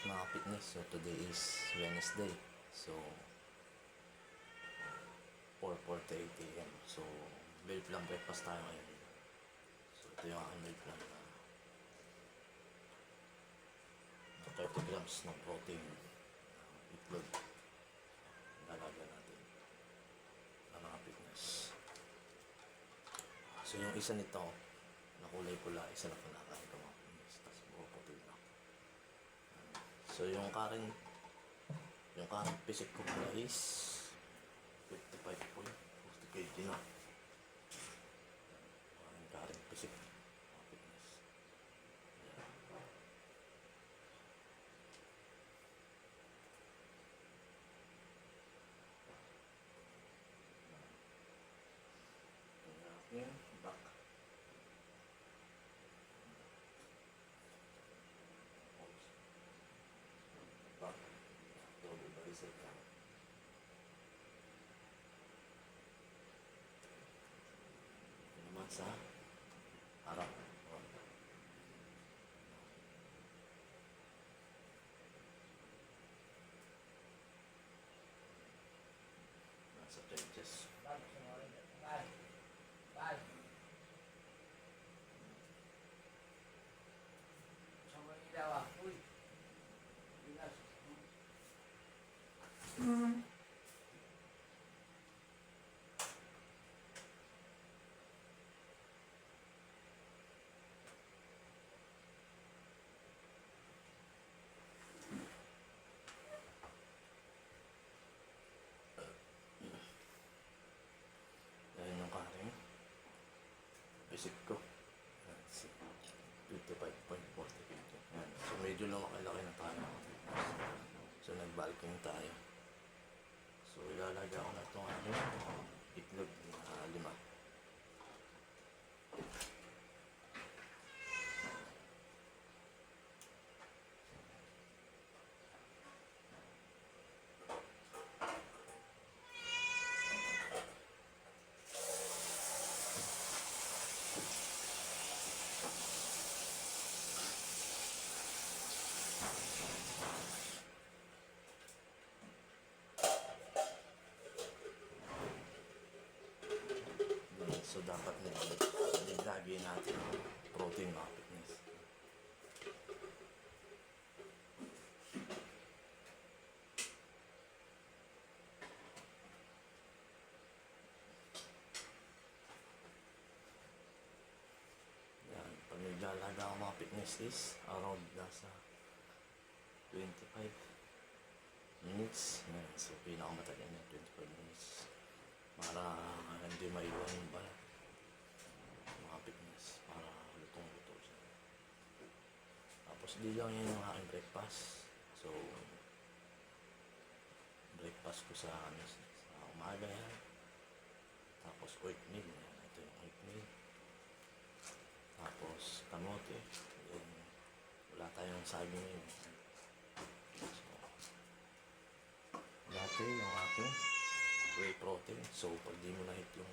mga fitness. So today is Wednesday. So 4:48 AM. So meal plan breakfast tayo ngayon. So ito yung aking meal plan na 30 grams ng protein, itlog, dalaga natin ng mga fitness. So yung isa nito na kulay pula, isa na kinakain ko mga fitness, tapos puro puti lang. So yung current physique ko pala is 55.40 kg na. Yung current physique mga fitness. Yung back. Back. Todo bicep lang. Ito naman sa harap. Nasa trenches. Ayan yung karing visit ko. 55.40 kg. So medyo lumaki-laki na tayo. So nag-bulking tayo. So ilalagay ko na itong itlog na 5. So dapat nilagay natin protein mga fitness. Yan, pag naglalaga ako mga fitness is around nasa 25 minutes. Yan, so pinakamatagal na 25 minutes. Para hindi maiwan yung balat, mga fitness, para lutong-luto siya. Tapos di lang yun yung aking breakfast. So breakfast ko sa umaga yan. Tapos oatmeal yan. Ito yung oatmeal. Tapos kamote. Then, wala tayong saging yun. So dati yung aking whey protein. So pag di mo na-hit yung